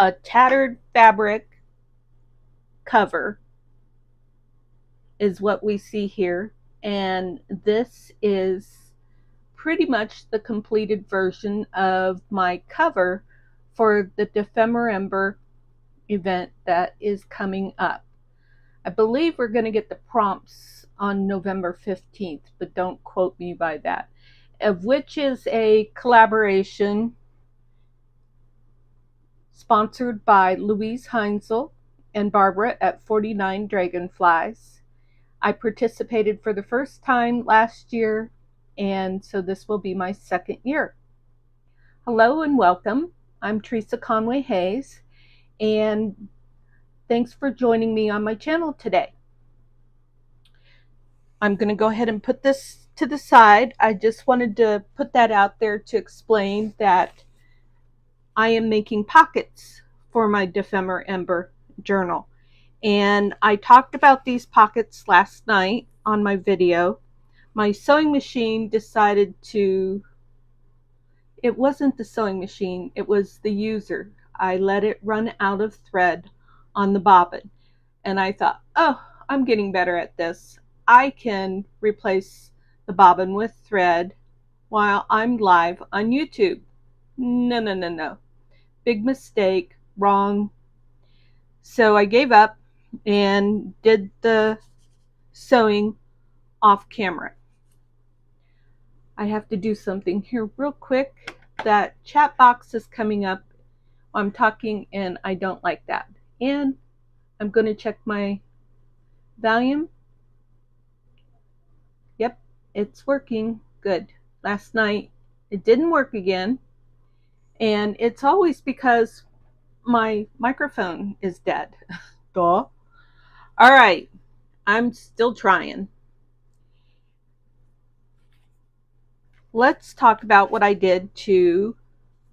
a tattered fabric cover is what we see here, and this is pretty much the completed version of my cover for the Dephemerember event that is coming up. I believe we're going to get the prompts on November 15th, but don't quote me by that, of which is a collaboration sponsored by Louise Heinzel and Barbara at 49 Dragonflies. I participated for the first time last year, and so this will be my second year. Hello and welcome. I'm Teresa Conway-Hayes, and thanks for joining me on my channel today. I'm going to go ahead and put this to the side. I just wanted to put that out there to explain that I am making pockets for my Dephemerember journal. And I talked about these pockets last night on my video. My sewing machine decided to, it wasn't the sewing machine, it was the user. I let it run out of thread on the bobbin. And I thought, oh, I'm getting better at this. I can replace the bobbin with thread while I'm live on YouTube. No. Big mistake, wrong. So I gave up and did the sewing off camera. I have to do something here real quick. That chat box is coming up while I'm talking, and I don't like that. And I'm going to check my volume. Yep, it's working. Good. Last night it didn't work again, and it's always because my microphone is dead. Duh. All right, I'm still trying. Let's talk about what I did to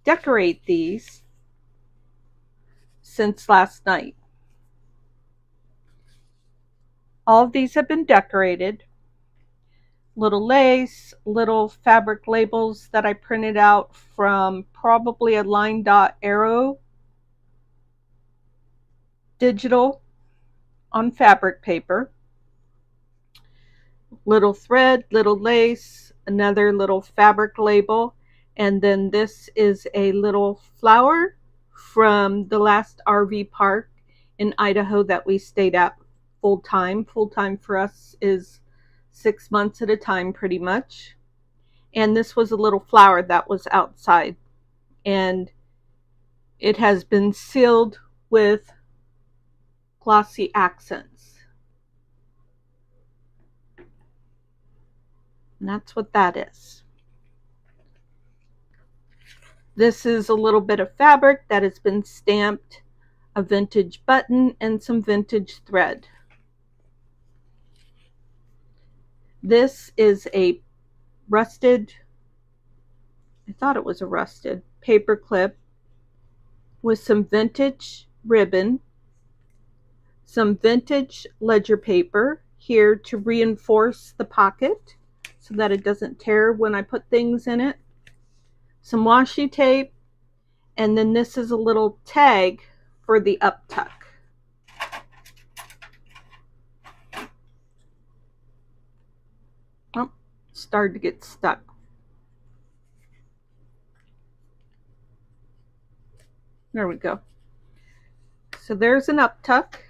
decorate these since last night. All of these have been decorated. Little lace, little fabric labels that I printed out from probably a line dot arrow digital on fabric paper. Little thread, little lace, another little fabric label, and then this is a little flower from the last RV park in Idaho that we stayed at full time. Full time for us is 6 months at a time pretty much. And this was a little flower that was outside, and it has been sealed with glossy accents. And that's what that is. This is a little bit of fabric that has been stamped, a vintage button, and some vintage thread. This is a rusted, I thought it was a rusted paper clip with some vintage ribbon, some vintage ledger paper here to reinforce the pocket so that it doesn't tear when I put things in it, some washi tape, and then this is a little tag for the up tuck. Oh, started to get stuck. There we go. So there's an up tuck,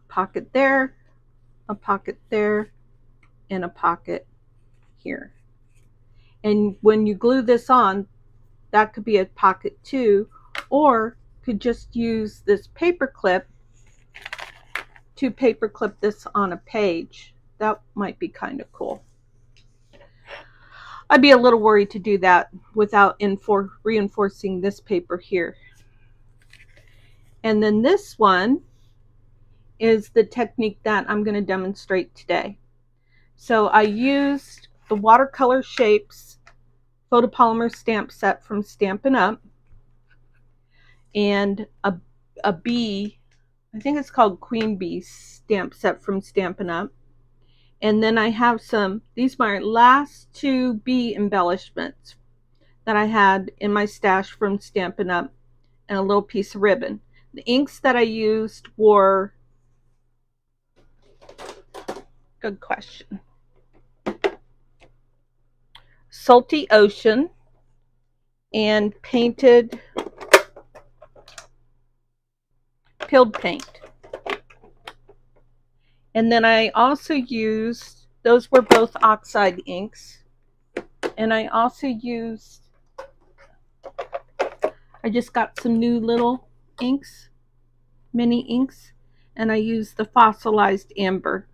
pocket there, a pocket there, and a pocket here. And when you glue this on, that could be a pocket too, or could just use this paper clip to paper clip this on a page. That might be kind of cool. I'd be a little worried to do that without reinforcing this paper here. And then this one is the technique that I'm going to demonstrate today. So I used the watercolor shapes photopolymer stamp set from Stampin Up and a bee, I think it's called Queen Bee stamp set from Stampin Up. And then I have these are my last two bee embellishments that I had in my stash from Stampin Up. and a little piece of ribbon. The inks that I used were, good question, Salty Ocean and Painted Pilled Paint. And then I also used, those were both oxide inks. And I also used, I just got some new little inks, mini inks, and I used the fossilized amber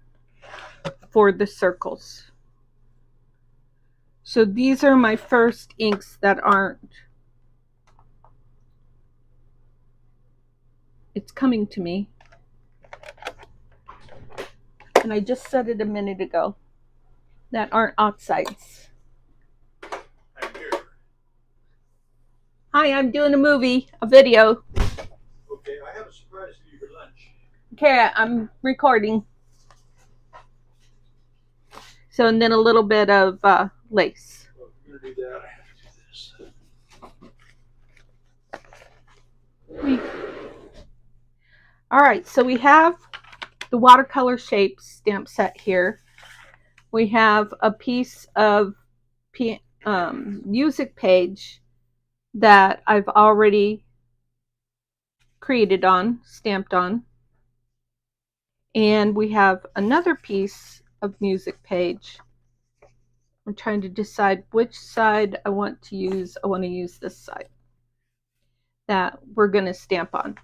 for the circles. So these are my first inks that aren't, it's coming to me. And I just said it a minute ago, that aren't oxides. I'm here. Hi, I'm doing a movie, a video. Okay, I have a surprise for you for lunch. Okay, I'm recording. So, and then a little bit of lace. Well, if you're going to do that, I have to do this. All right, so we have the watercolor shapes stamp set here. We have a piece of music page that I've already created on, stamped on. And we have another piece of music page. I'm trying to decide which side I want to use. I want to use this side that we're going to stamp on.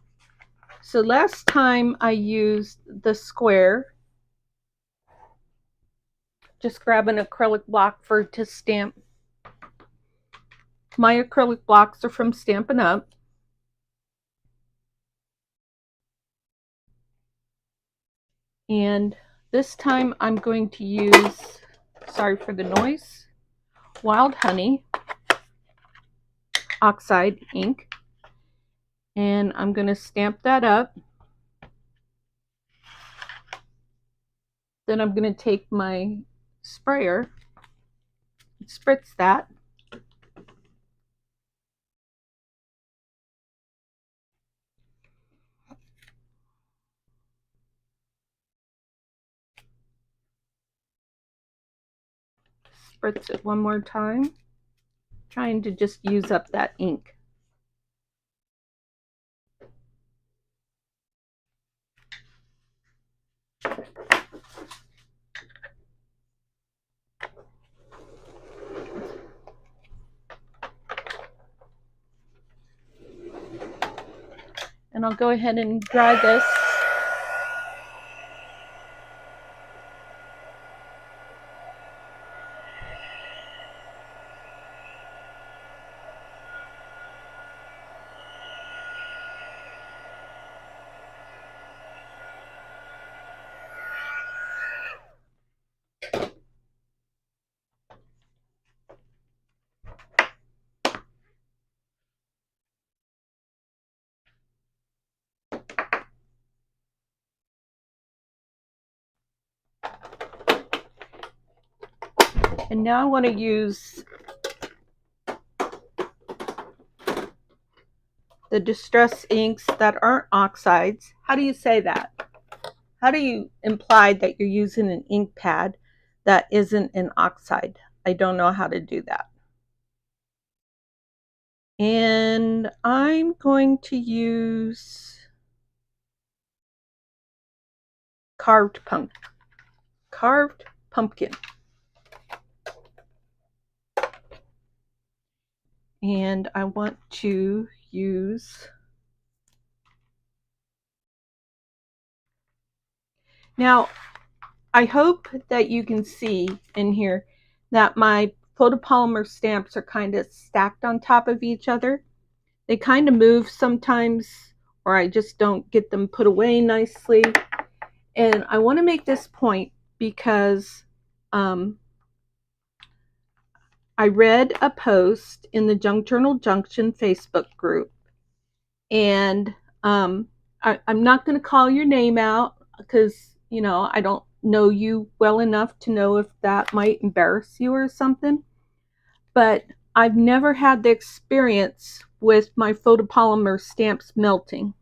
So last time I used the square. Just grab an acrylic block to stamp. My acrylic blocks are from Stampin' Up. And this time I'm going to use, sorry for the noise, Wild Honey oxide ink. And I'm going to stamp that up. Then I'm going to take my sprayer and spritz that. Spritz it one more time, trying to just use up that ink. And I'll go ahead and dry this. And now I want to use the distress inks that aren't oxides. How do you say that? How do you imply that you're using an ink pad that isn't an oxide? I don't know how to do that. And I'm going to use carved pumpkin. And I want to use, now I hope that you can see in here that my photopolymer stamps are kind of stacked on top of each other. They kind of move sometimes, or I just don't get them put away nicely. And I want to make this point because I read a post in the Junk Journal Junction Facebook group, and I'm not going to call your name out because, you know, I don't know you well enough to know if that might embarrass you or something. But I've never had the experience with my photopolymer stamps melting.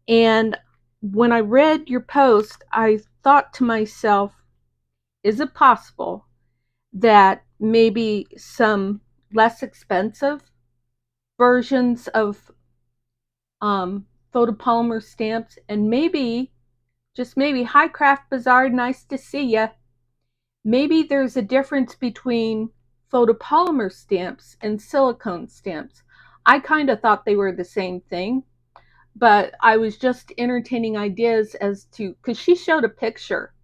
And when I read your post, I thought to myself, is it possible that maybe some less expensive versions of photopolymer stamps, and maybe, just maybe, hi Craft Bazaar, nice to see ya. Maybe there's a difference between photopolymer stamps and silicone stamps. I kind of thought they were the same thing, but I was just entertaining ideas as to, because she showed a picture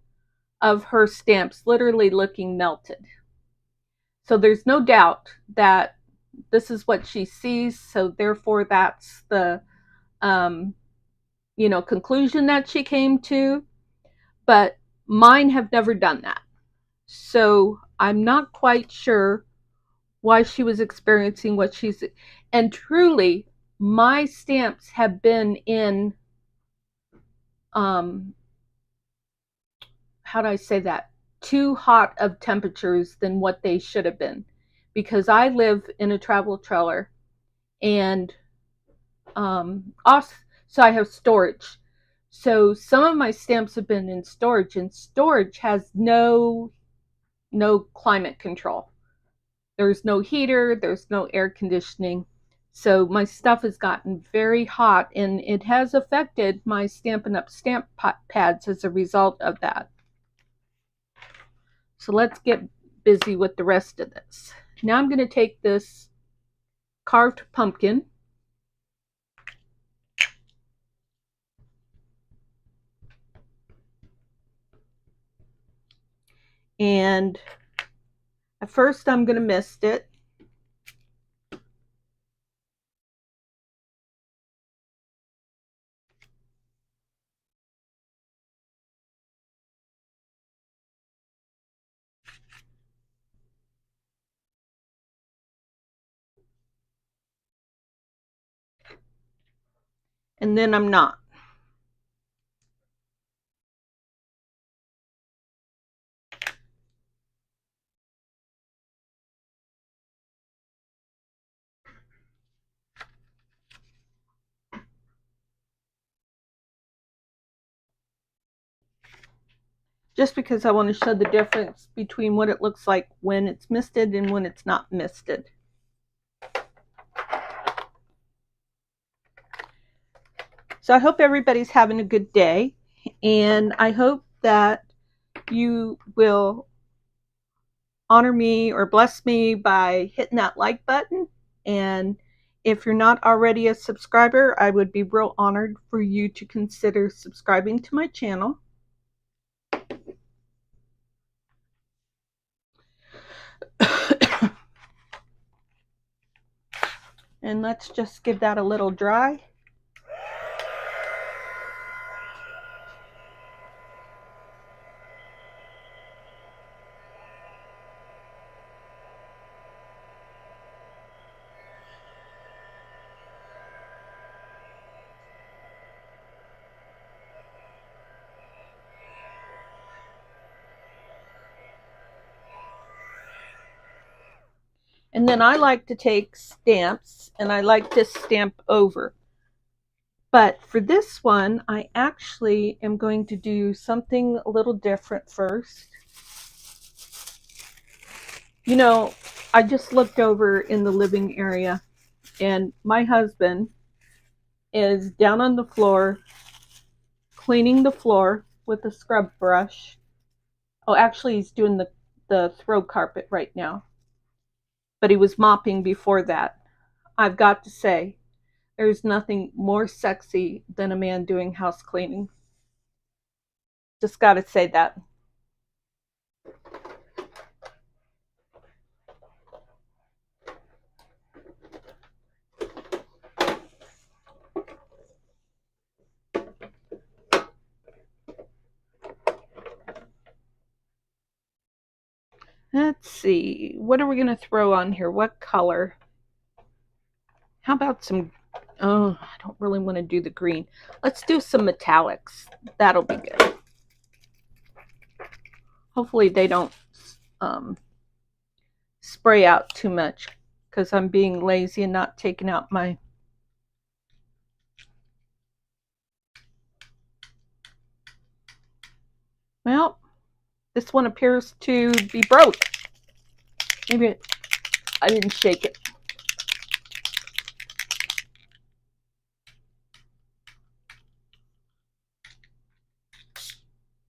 of her stamps literally looking melted. So there's no doubt that this is what she sees, so therefore that's the conclusion that she came to. But mine have never done that. So I'm not quite sure why she was experiencing what she's. And truly, my stamps have been in, how do I say that? Too hot of temperatures than what they should have been. Because I live in a travel trailer, and also, so I have storage. So some of my stamps have been in storage, and storage has no climate control. There's no heater, there's no air conditioning. So my stuff has gotten very hot, and it has affected my Stampin' Up stamp pads as a result of that. So let's get busy with the rest of this. Now I'm going to take this carved pumpkin, and at first I'm going to mist it. And then I'm not. Just because I want to show the difference between what it looks like when it's misted and when it's not misted. So I hope everybody's having a good day, and I hope that you will honor me or bless me by hitting that like button. And if you're not already a subscriber, I would be real honored for you to consider subscribing to my channel. And let's just give that a little dry. And then I like to take stamps, and I like to stamp over. But for this one, I actually am going to do something a little different first. You know, I just looked over in the living area, and my husband is down on the floor cleaning the floor with a scrub brush. Oh, actually, he's doing the throw carpet right now. But he was mopping before that. I've got to say, there's nothing more sexy than a man doing house cleaning. Just got to say that. Let's see, what are we going to throw on here? What color? How about some, oh, I don't really want to do the green. Let's do some metallics. That'll be good. Hopefully they don't spray out too much, because I'm being lazy and not taking out my... Well, this one appears to be broke. Maybe I didn't shake it.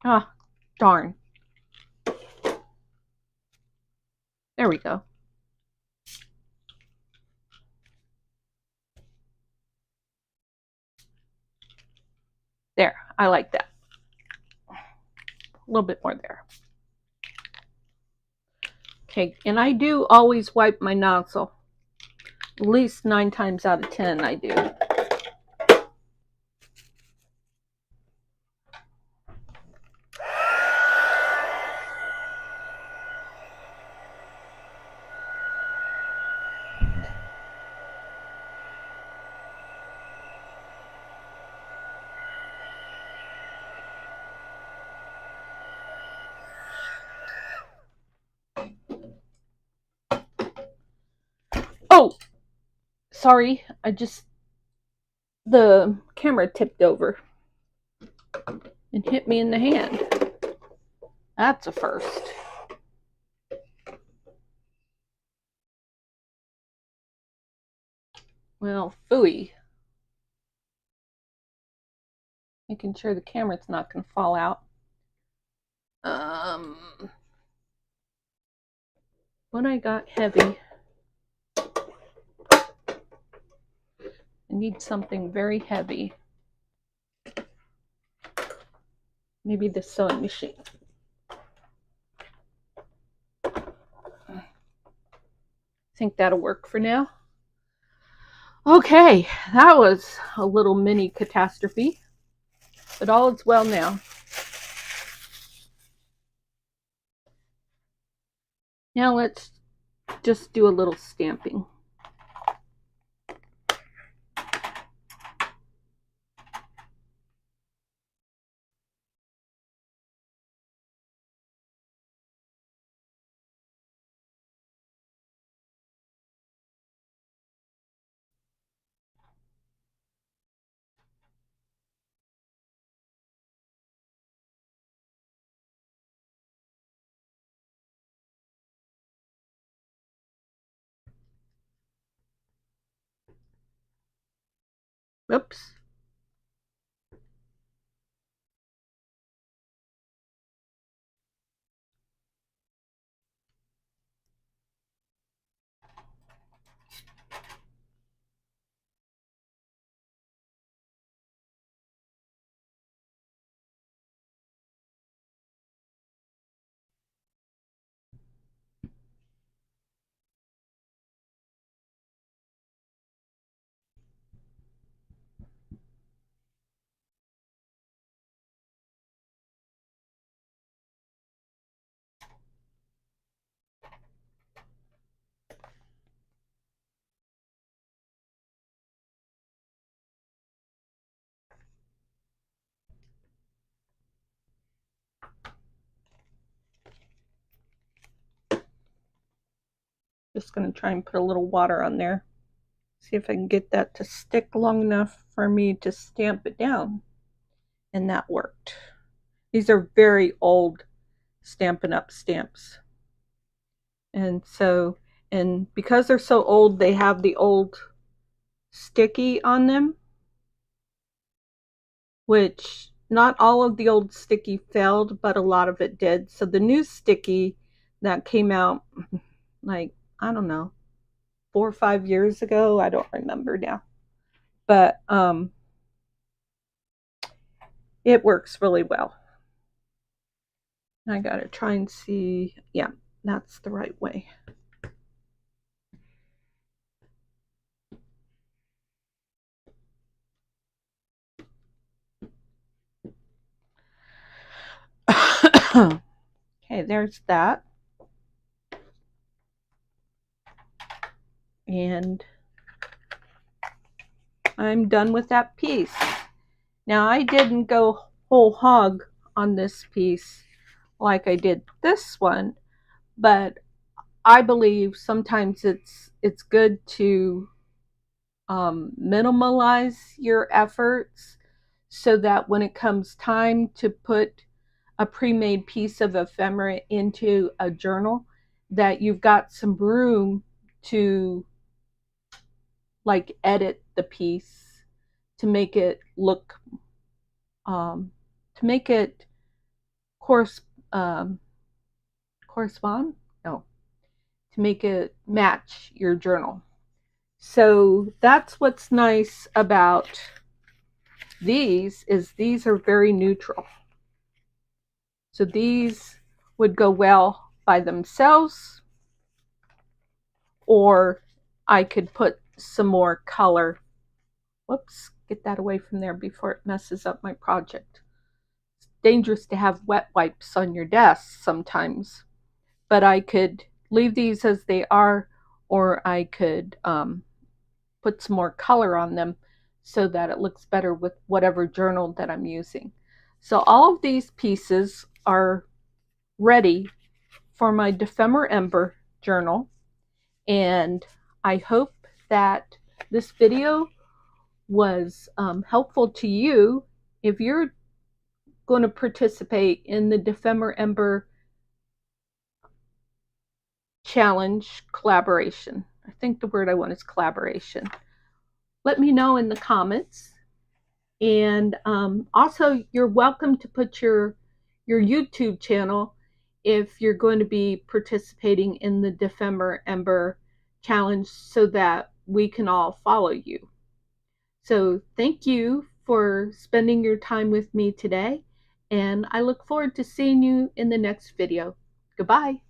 Ah, darn. There we go. There, I like that. A little bit more there. Okay, and I do always wipe my nozzle. At least 9 times out of 10 I do. Oh, sorry, the camera tipped over and hit me in the hand. That's a first. Well, phooey. Making sure the camera's not going to fall out. What I got heavy. I need something very heavy. Maybe the sewing machine. I think that'll work for now. Okay, that was a little mini catastrophe, but all is well now. Now let's just do a little stamping. Oops. Just going to try and put a little water on there. See if I can get that to stick long enough for me to stamp it down. And that worked. These are very old Stampin' Up stamps. And because they're so old, they have the old sticky on them, which not all of the old sticky failed, but a lot of it did. So the new sticky that came out, like, I don't know, 4 or 5 years ago, I don't remember now, but it works really well. I gotta try and see, yeah, that's the right way. Okay, there's that. And I'm done with that piece. Now, I didn't go whole hog on this piece like I did this one, but I believe sometimes it's good to minimalize your efforts so that when it comes time to put a pre-made piece of ephemera into a journal, that you've got some room to like edit the piece to make it look to make it course correspond no to make it match your journal. So that's what's nice about these, is these are very neutral. So these would go well by themselves, or I could put some more color. Whoops, get that away from there before it messes up my project. It's dangerous to have wet wipes on your desk sometimes, but I could leave these as they are, or I could put some more color on them so that it looks better with whatever journal that I'm using. So all of these pieces are ready for my Dephemerember journal, and I hope that this video was helpful to you if you're going to participate in the Dephemerember challenge collaboration. I think the word I want is collaboration. Let me know in the comments. And also, you're welcome to put your YouTube channel if you're going to be participating in the Dephemerember challenge so that we can all follow you. So thank you for spending your time with me today, and I look forward to seeing you in the next video. Goodbye.